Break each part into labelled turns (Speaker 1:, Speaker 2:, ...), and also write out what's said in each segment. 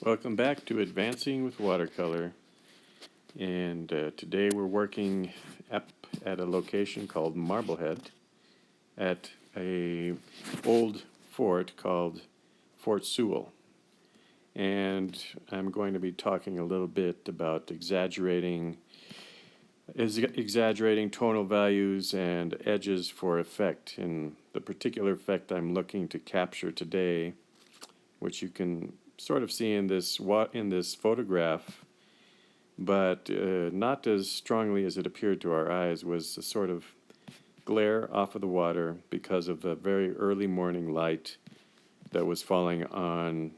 Speaker 1: Welcome back to Advancing with Watercolor, and today we're working up at a location called Marblehead at a old fort called Fort Sewell, and I'm going to be talking a little bit about exaggerating tonal values and edges for effect. And the particular effect I'm looking to capture today, which you can sort of see in this photograph, but not as strongly as it appeared to our eyes, was a sort of glare off of the water because of the very early morning light that was falling on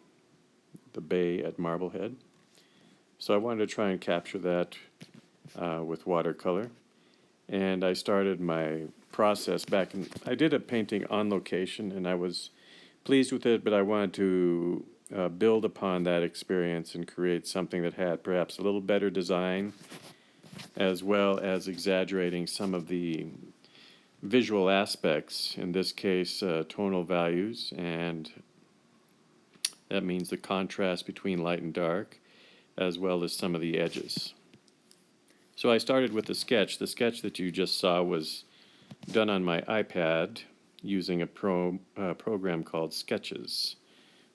Speaker 1: the bay at Marblehead. So I wanted to try and capture that with watercolor. And I started my process back in, I did a painting on location and I was pleased with it, but I wanted to build upon that experience and create something that had perhaps a little better design, as well as exaggerating some of the visual aspects, in this case tonal values, and that means the contrast between light and dark, as well as some of the edges. So I started with the sketch. The sketch that you just saw was done on my iPad using a program called Sketches,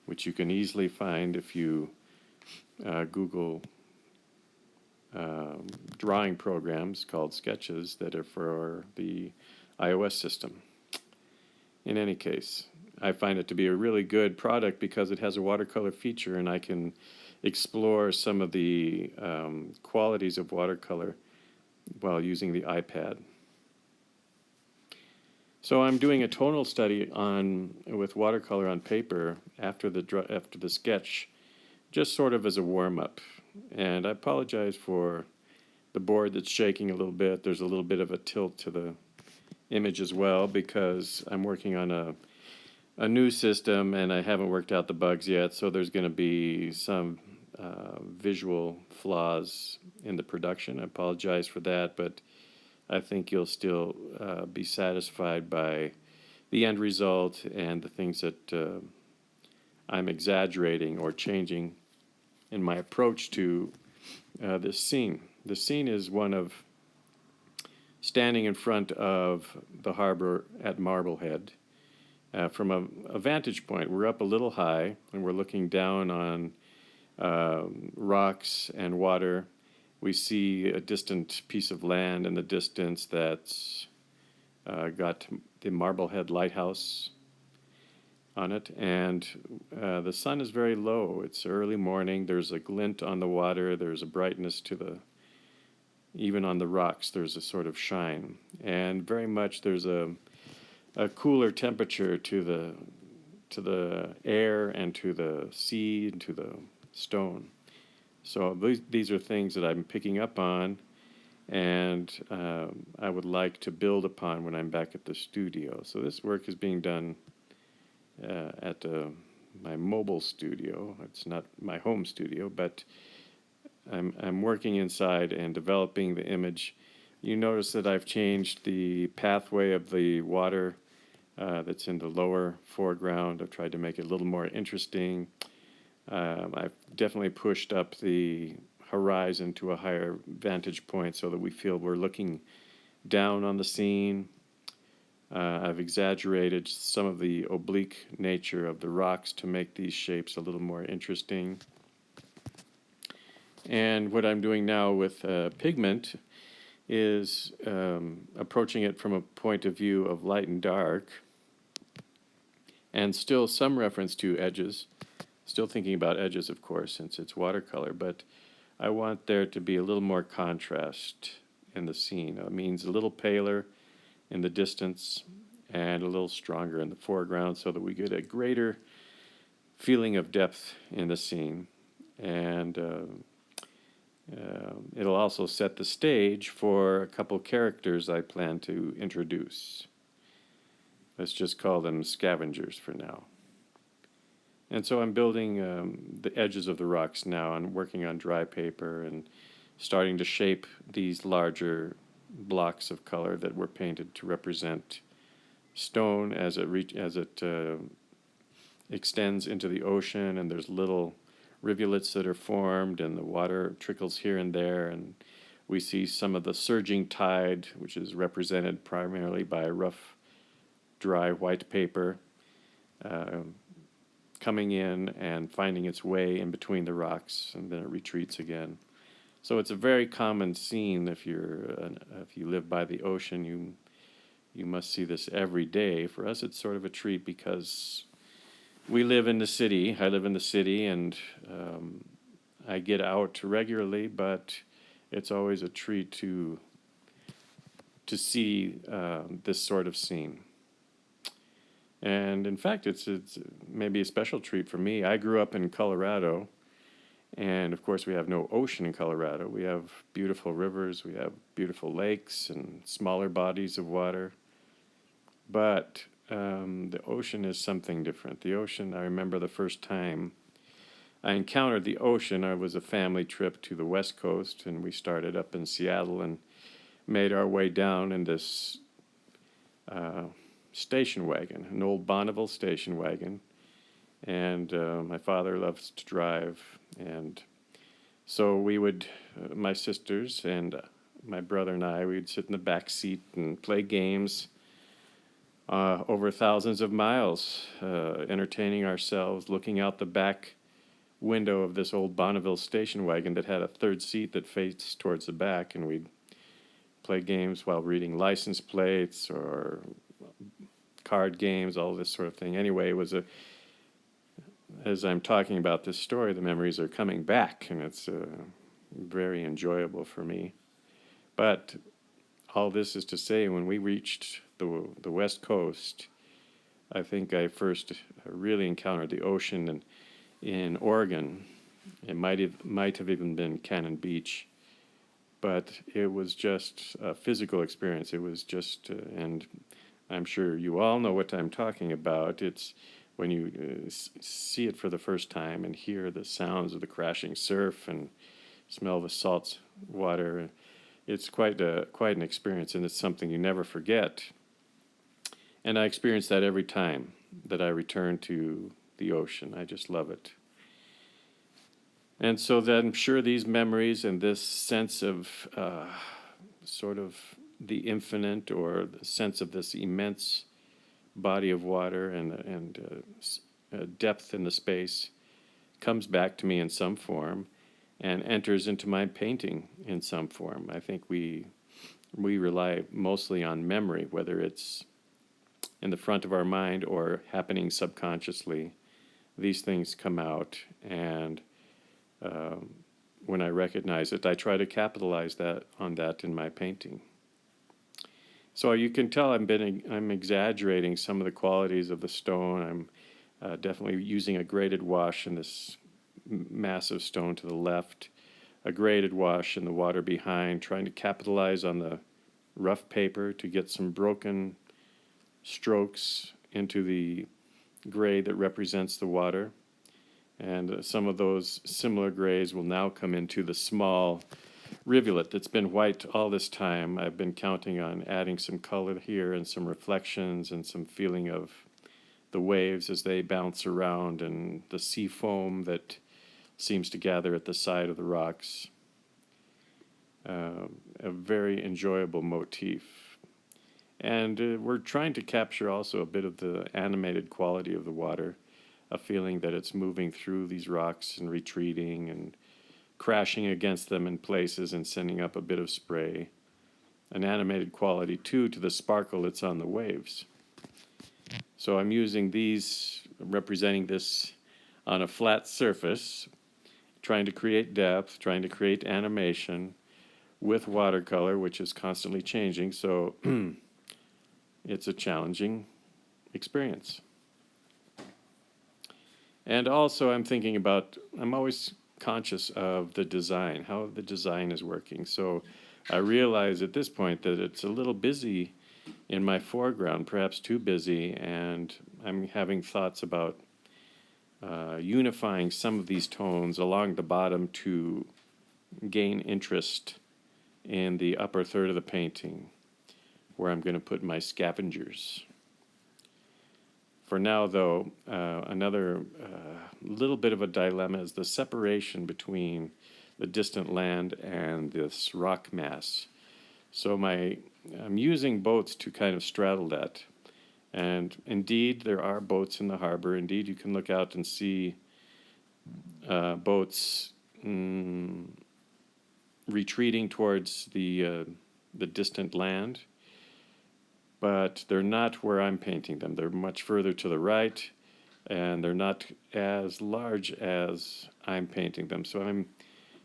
Speaker 1: which you can easily find if you Google drawing programs called Sketches that are for the iOS system. In any case, I find it to be a really good product because it has a watercolor feature, and I can explore some of the qualities of watercolor while using the iPad. So I'm doing a tonal study with watercolor on paper after the sketch, just sort of as a warm-up. And I apologize for the board that's shaking a little bit. There's a little bit of a tilt to the image as well because I'm working on a new system and I haven't worked out the bugs yet, so there's going to be some visual flaws in the production. I apologize for that, but I think you'll still be satisfied by the end result and the things that I'm exaggerating or changing in my approach to this scene. The scene is one of standing in front of the harbor at Marblehead. From a vantage point, we're up a little high and we're looking down on rocks and water. We see a distant piece of land in the distance that's got the Marblehead lighthouse on it, and the sun is very low. It's early morning. There's a glint on the water. There's a brightness even on the rocks, there's a sort of shine. And very much there's a cooler temperature to the air and to the sea and to the stone. So these are things that I'm picking up on, and I would like to build upon when I'm back at the studio. So this work is being done at my mobile studio. It's not my home studio, but I'm working inside and developing the image. You notice that I've changed the pathway of the water that's in the lower foreground. I've tried to make it a little more interesting. I've definitely pushed up the horizon to a higher vantage point so that we feel we're looking down on the scene. I've exaggerated some of the oblique nature of the rocks to make these shapes a little more interesting. And what I'm doing now with pigment is approaching it from a point of view of light and dark, and still some reference to edges. Still thinking about edges, of course, since it's watercolor, but I want there to be a little more contrast in the scene. It means a little paler in the distance and a little stronger in the foreground so that we get a greater feeling of depth in the scene. And it'll also set the stage for a couple characters I plan to introduce. Let's just call them Scavengers for now. And so I'm building the edges of the rocks now and working on dry paper and starting to shape these larger blocks of color that were painted to represent stone as it extends into the ocean, and there's little rivulets that are formed, and the water trickles here and there, and we see some of the surging tide, which is represented primarily by rough, dry white paper, uh, coming in and finding its way in between the rocks, and then it retreats again. So it's a very common scene. If you live by the ocean, you must see this every day. For us, it's sort of a treat because we live in the city. I live in the city, and I get out regularly, but it's always a treat to see this sort of scene. And in fact, it's maybe a special treat for me. I grew up in Colorado, and of course, we have no ocean in Colorado. We have beautiful rivers, we have beautiful lakes, and smaller bodies of water. But the ocean is something different. The ocean, I remember the first time I encountered the ocean, I was a family trip to the West Coast, and we started up in Seattle and made our way down in this station wagon, an old Bonneville station wagon. And my father loves to drive, and so we would, my sisters and my brother and I, we'd sit in the back seat and play games over thousands of miles, entertaining ourselves, looking out the back window of this old Bonneville station wagon that had a third seat that faced towards the back, and we'd play games while reading license plates or card games, all this sort of thing. Anyway, it was as I'm talking about this story, the memories are coming back, and it's very enjoyable for me. But all this is to say, when we reached the West Coast, I think I first really encountered the ocean in Oregon. It might have even been Cannon Beach, but it was just a physical experience. It was just, and I'm sure you all know what I'm talking about. It's when you see it for the first time and hear the sounds of the crashing surf and smell the salt water. It's quite an experience, and it's something you never forget. And I experience that every time that I return to the ocean. I just love it. And so then I'm sure these memories and this sense of sort of the infinite, or the sense of this immense body of water and depth in the space comes back to me in some form and enters into my painting in some form. I think we rely mostly on memory, whether it's in the front of our mind or happening subconsciously. These things come out, and when I recognize it, I try to capitalize on that in my painting. So you can tell I'm exaggerating some of the qualities of the stone. I'm definitely using a graded wash in this massive stone to the left, a graded wash in the water behind, trying to capitalize on the rough paper to get some broken strokes into the gray that represents the water. And some of those similar grays will now come into the small rivulet that's been white all this time. I've been counting on adding some color here and some reflections and some feeling of the waves as they bounce around and the sea foam that seems to gather at the side of the rocks. A very enjoyable motif. And we're trying to capture also a bit of the animated quality of the water, a feeling that it's moving through these rocks and retreating and crashing against them in places and sending up a bit of spray. An animated quality, too, to the sparkle that's on the waves. So I'm using these, representing this on a flat surface, trying to create depth, trying to create animation with watercolor, which is constantly changing. So it's a challenging experience. And also I'm always conscious of the design, how the design is working. So I realize at this point that it's a little busy in my foreground, perhaps too busy, and I'm having thoughts about unifying some of these tones along the bottom to gain interest in the upper third of the painting, where I'm going to put my scavengers. For now, though, another little bit of a dilemma is the separation between the distant land and this rock mass. So I'm using boats to kind of straddle that. And indeed, there are boats in the harbor. Indeed, you can look out and see boats retreating towards the distant land, but they're not where I'm painting them. They're much further to the right, and they're not as large as I'm painting them. So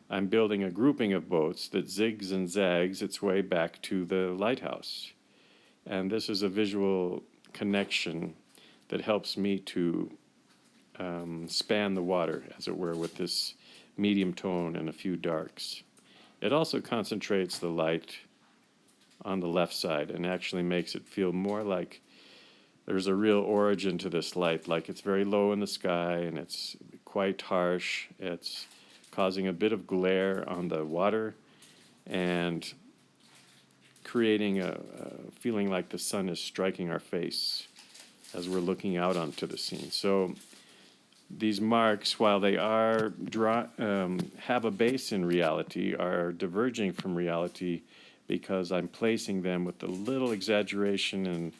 Speaker 1: I'm building a grouping of boats that zigs and zags its way back to the lighthouse. And this is a visual connection that helps me to span the water, as it were, with this medium tone and a few darks. It also concentrates the light on the left side and actually makes it feel more like there's a real origin to this light, like it's very low in the sky and it's quite harsh. It's causing a bit of glare on the water and creating a feeling like the sun is striking our face as we're looking out onto the scene. So these marks, while they are have a base in reality, are diverging from reality because I'm placing them with a little exaggeration in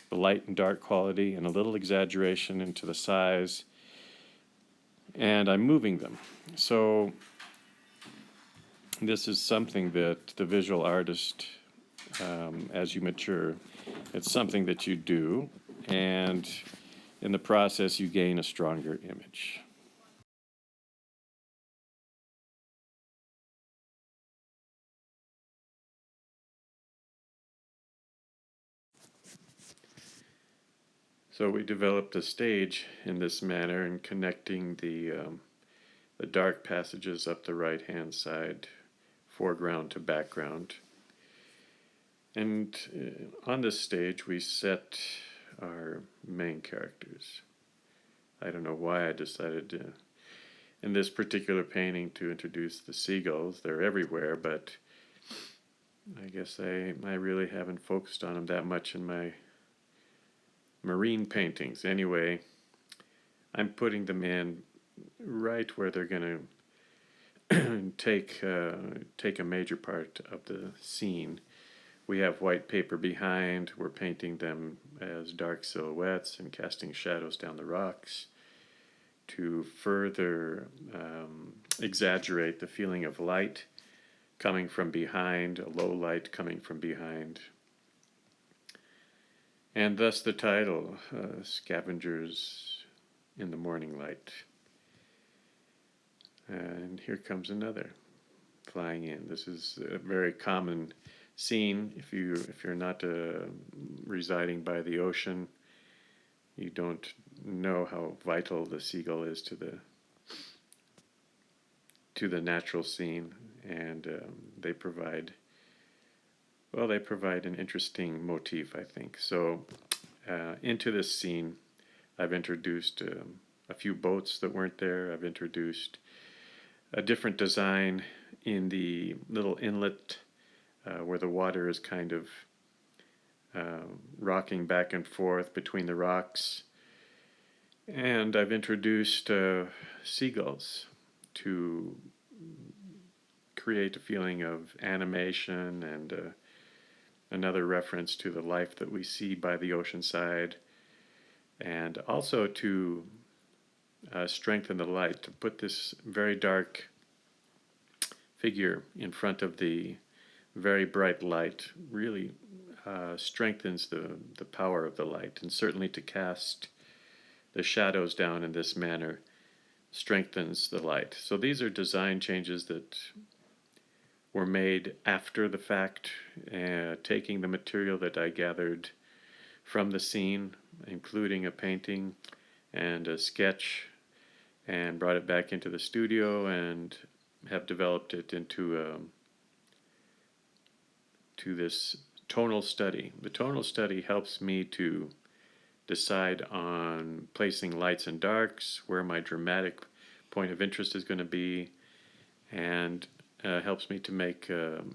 Speaker 1: the light and dark quality and a little exaggeration into the size, and I'm moving them. So this is something that the visual artist, as you mature, it's something that you do, and in the process you gain a stronger image. So we developed a stage in this manner in connecting the dark passages up the right-hand side, foreground to background. And on this stage we set our main characters. I don't know why I decided to, in this particular painting, to introduce the seagulls. They're everywhere, but I guess I really haven't focused on them that much in my marine paintings. Anyway, I'm putting them in right where they're going to take a major part of the scene. We have white paper behind. We're painting them as dark silhouettes and casting shadows down the rocks to further exaggerate the feeling of light coming from behind, a low light coming from behind. And thus the title, Scavengers in the Morning Light. And here comes another flying in. This is a very common scene. If you're not residing by the ocean, you don't know how vital the seagull is to the natural scene, and they provide an interesting motif, I think. So into this scene, I've introduced a few boats that weren't there. I've introduced a different design in the little inlet where the water is kind of rocking back and forth between the rocks. And I've introduced seagulls to create a feeling of animation and another reference to the life that we see by the ocean side, and also to strengthen the light, to put this very dark figure in front of the very bright light really strengthens the power of the light, and certainly to cast the shadows down in this manner strengthens the light. So these are design changes that were made after the fact, taking the material that I gathered from the scene, including a painting and a sketch, and brought it back into the studio and have developed it into to this tonal study. The tonal study helps me to decide on placing lights and darks, where my dramatic point of interest is going to be, and helps me to make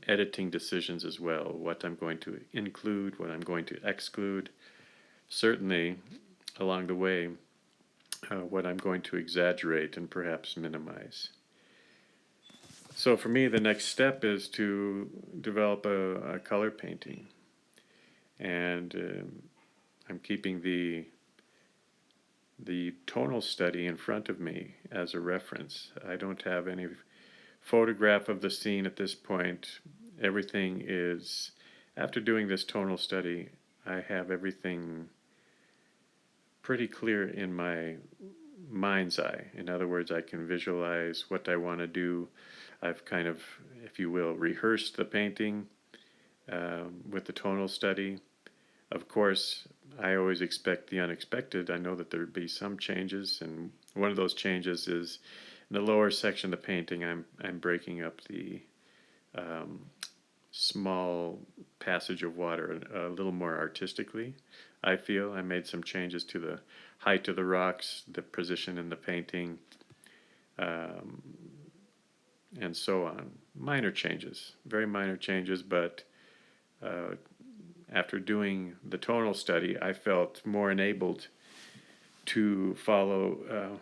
Speaker 1: editing decisions as well, what I'm going to include, what I'm going to exclude. Certainly, along the way what I'm going to exaggerate and perhaps minimize. So for me, the next step is to develop a color painting, and I'm keeping the tonal study in front of me as a reference. I don't have any photograph of the scene at this point. Everything is, after doing this tonal study, I have everything pretty clear in my mind's eye. In other words, I can visualize what I want to do. I've kind of, if you will, rehearsed the painting with the tonal study. Of course, I always expect the unexpected. I know that there would be some changes, and one of those changes is in the lower section of the painting. I'm breaking up the small passage of water a little more artistically. I feel I made some changes to the height of the rocks, the position in the painting, um, and so on. Minor changes, very minor changes, but after doing the tonal study, I felt more enabled to follow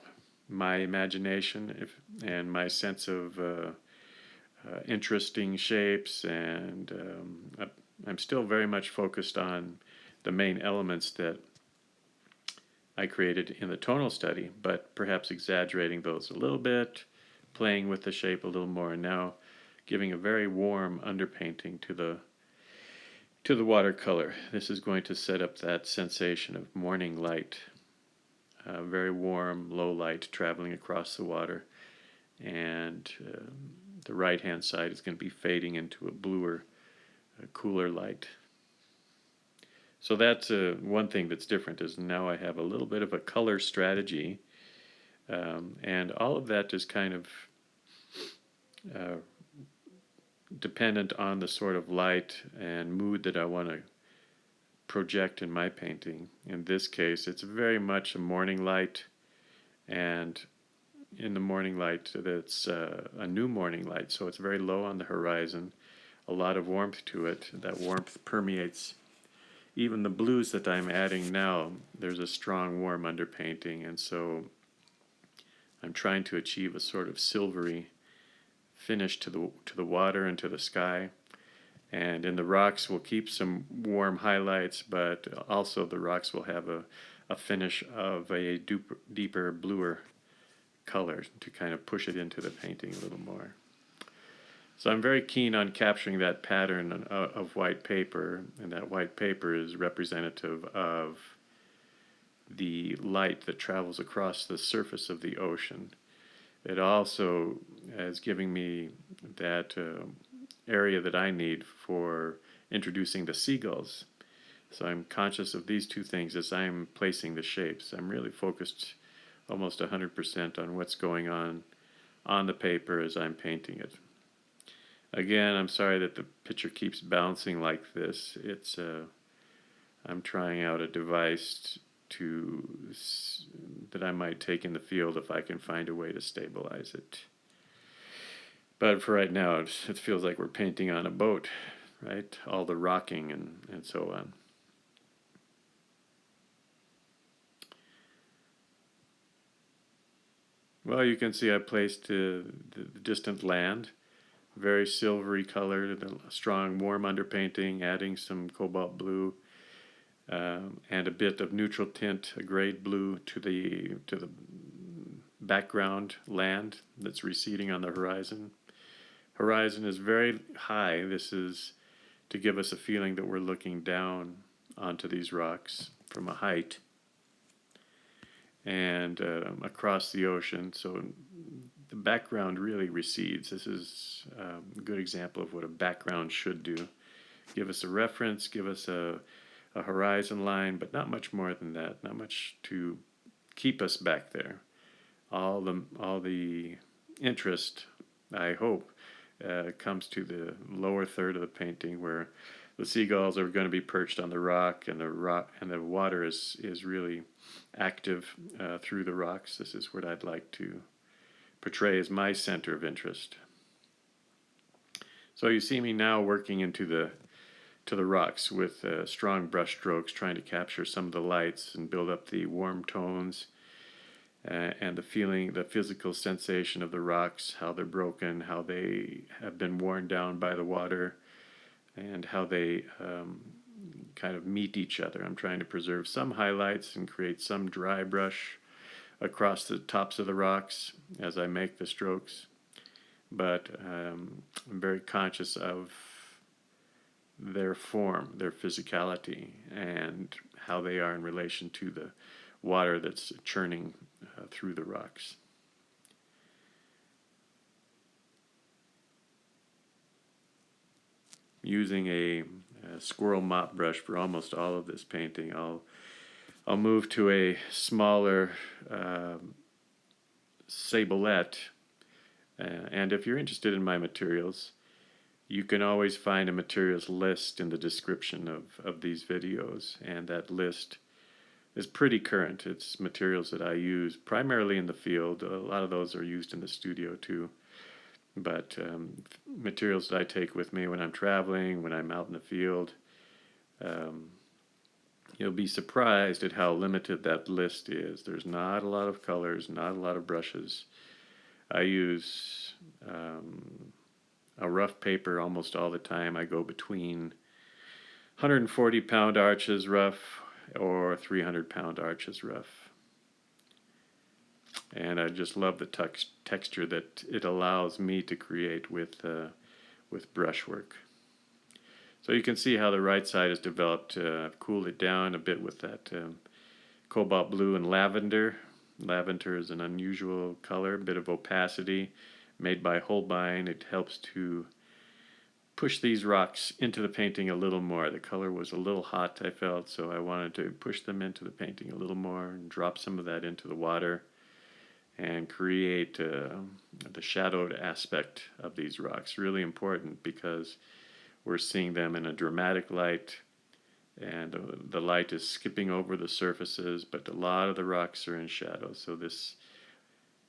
Speaker 1: my imagination and my sense of interesting shapes, and I'm still very much focused on the main elements that I created in the tonal study, but perhaps exaggerating those a little bit, playing with the shape a little more, and now giving a very warm underpainting to the watercolor. This is going to set up that sensation of morning light, very warm, low light traveling across the water, and the right hand side is going to be fading into a bluer, cooler light. So that's one thing that's different, is now I have a little bit of a color strategy, and all of that is kind of dependent on the sort of light and mood that I want to project in my painting. In this case, it's very much a morning light, and in the morning light, it's a new morning light, so it's very low on the horizon, a lot of warmth to it. That warmth permeates even the blues that I'm adding now. There's a strong warm underpainting, and so I'm trying to achieve a sort of silvery finish to the water and to the sky. And in the rocks, we'll keep some warm highlights, but also the rocks will have a finish of a deeper, bluer color to kind of push it into the painting a little more. So I'm very keen on capturing that pattern of white paper, and that white paper is representative of the light that travels across the surface of the ocean. It also is giving me that area that I need for introducing the seagulls. So I'm conscious of these two things as I'm placing the shapes. I'm really focused almost 100% on what's going on the paper as I'm painting it. Again, I'm sorry that the picture keeps bouncing like this. It's I'm trying out a device that I might take in the field if I can find a way to stabilize it. But for right now, it feels like we're painting on a boat, right? All the rocking and so on. Well, you can see I placed the distant land, very silvery color, the strong warm underpainting, adding some cobalt blue, and a bit of neutral tint, a grade blue to the background land that's receding on the horizon. Horizon is very high. This is to give us a feeling that we're looking down onto these rocks from a height and across the ocean. So the background really recedes. This is a good example of what a background should do. Give us a reference, give us a horizon line, but not much more than that. Not much to keep us back there. All the interest, I hope, comes to the lower third of the painting, where the seagulls are going to be perched on the rock, and the water is really active through the rocks. This is what I'd like to portray as my center of interest. So you see me now working into the to the rocks with strong brush strokes, trying to capture some of the lights and build up the warm tones and the feeling, the physical sensation of the rocks, how they're broken, how they have been worn down by the water, and how they kind of meet each other. I'm trying to preserve some highlights and create some dry brush across the tops of the rocks as I make the strokes, but I'm very conscious of their form, their physicality, and how they are in relation to the water that's churning through the rocks. Using a squirrel mop brush for almost all of this painting, I'll move to a smaller sablette, and if you're interested in my materials, you can always find a materials list in the description of these videos, and that list is pretty current. It's materials that I use primarily in the field. A lot of those are used in the studio too, but materials that I take with me when I'm traveling, when I'm out in the field. You'll be surprised at how limited that list is. There's not a lot of colors, not a lot of brushes. I use a rough paper almost all the time. I go between 140-pound arches rough or 300-pound arches rough. And I just love the texture that it allows me to create with brushwork. So you can see how the right side is developed. I've cooled it down a bit with that cobalt blue and lavender. Lavender is an unusual color, a bit of opacity, made by Holbein. It helps to push these rocks into the painting a little more. The color was a little hot, I felt, so I wanted to push them into the painting a little more and drop some of that into the water and create the shadowed aspect of these rocks. Really important because we're seeing them in a dramatic light, and the light is skipping over the surfaces, but a lot of the rocks are in shadow. So this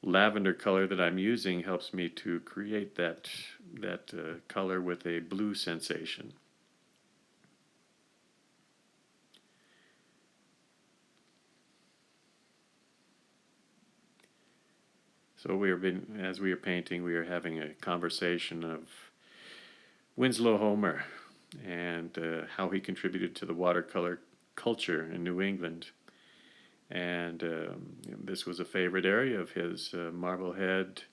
Speaker 1: lavender color that I'm using helps me to create that color with a blue sensation. So as we are painting, we are having a conversation of Winslow Homer and how he contributed to the watercolor culture in New England. And this was a favorite area of his. Marblehead,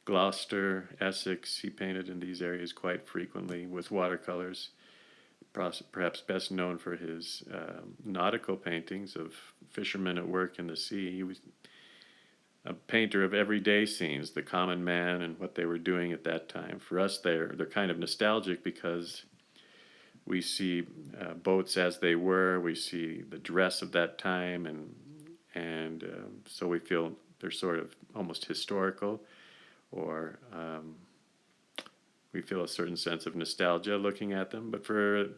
Speaker 1: Gloucester, Essex, he painted in these areas quite frequently with watercolors. Perhaps best known for his nautical paintings of fishermen at work in the sea. He was a painter of everyday scenes, the common man and what they were doing at that time. For us, they're kind of nostalgic because we see boats as they were. We see the dress of that time, and so we feel they're sort of almost historical, or we feel a certain sense of nostalgia looking at them. But for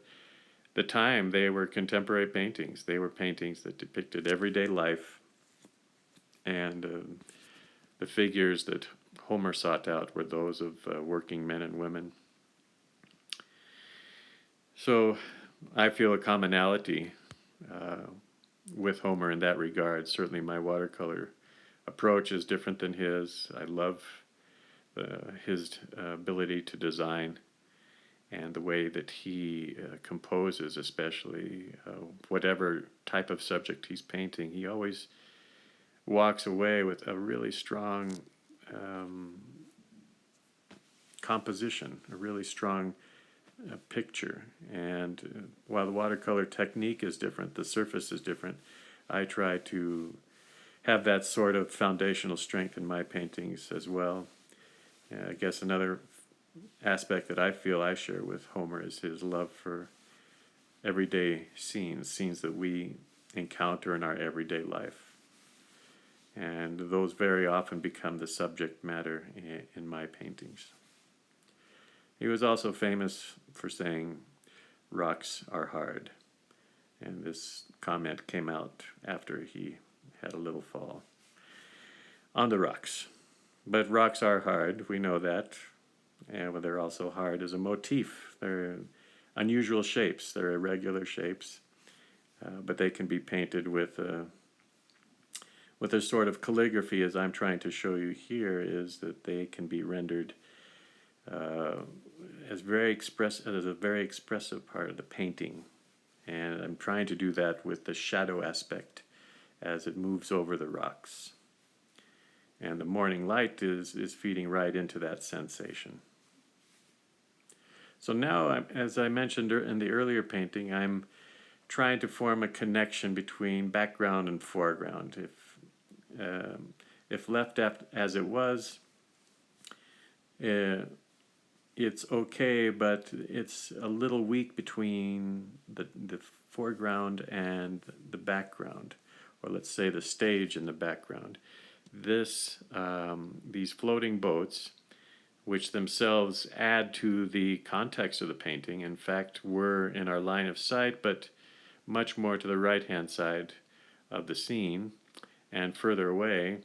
Speaker 1: the time, they were contemporary paintings. They were paintings that depicted everyday life, and the figures that Homer sought out were those of working men and women. So I feel a commonality with Homer in that regard. Certainly my watercolor approach is different than his. I love his ability to design and the way that he composes, especially whatever type of subject he's painting. He always walks away with a really strong composition, a really strong picture. And while the watercolor technique is different, the surface is different, I try to have that sort of foundational strength in my paintings as well. I guess another aspect that I feel I share with Homer is his love for everyday scenes that we encounter in our everyday life. And those very often become the subject matter in my paintings. He was also famous for saying, "Rocks are hard." And this comment came out after he had a little fall on the rocks. But rocks are hard, we know that. And they're also hard as a motif. They're unusual shapes. They're irregular shapes, but they can be painted with a sort of calligraphy, as I'm trying to show you here, is that they can be rendered as a very expressive part of the painting. And I'm trying to do that with the shadow aspect as it moves over the rocks. And the morning light is feeding right into that sensation. So now, as I mentioned in the earlier painting, I'm trying to form a connection between background and foreground. If left as it was, it's okay, but it's a little weak between the foreground and the background, or let's say the stage and the background. These floating boats, which themselves add to the context of the painting, in fact were in our line of sight, but much more to the right-hand side of the scene and further away,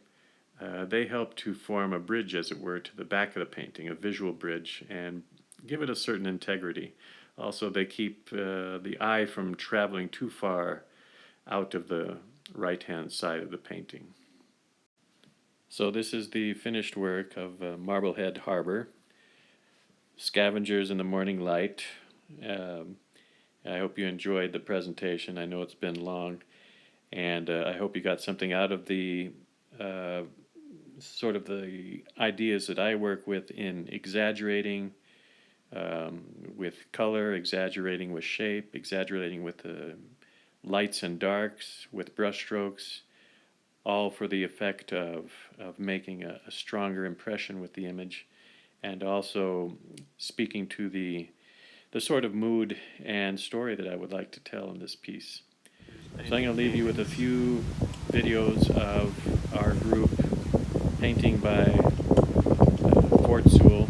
Speaker 1: they help to form a bridge, as it were, to the back of the painting, a visual bridge, and give it a certain integrity. Also, they keep the eye from traveling too far out of the right-hand side of the painting. So this is the finished work of Marblehead Harbor, Scavengers in the Morning Light. I hope you enjoyed the presentation. I know it's been long, and I hope you got something out of the sort of the ideas that I work with in exaggerating with color, exaggerating with shape, exaggerating with lights and darks, with brushstrokes, all for the effect of making a stronger impression with the image, and also speaking to the sort of mood and story that I would like to tell in this piece. So I'm going to leave you with a few videos of our group painting by Fort Sewell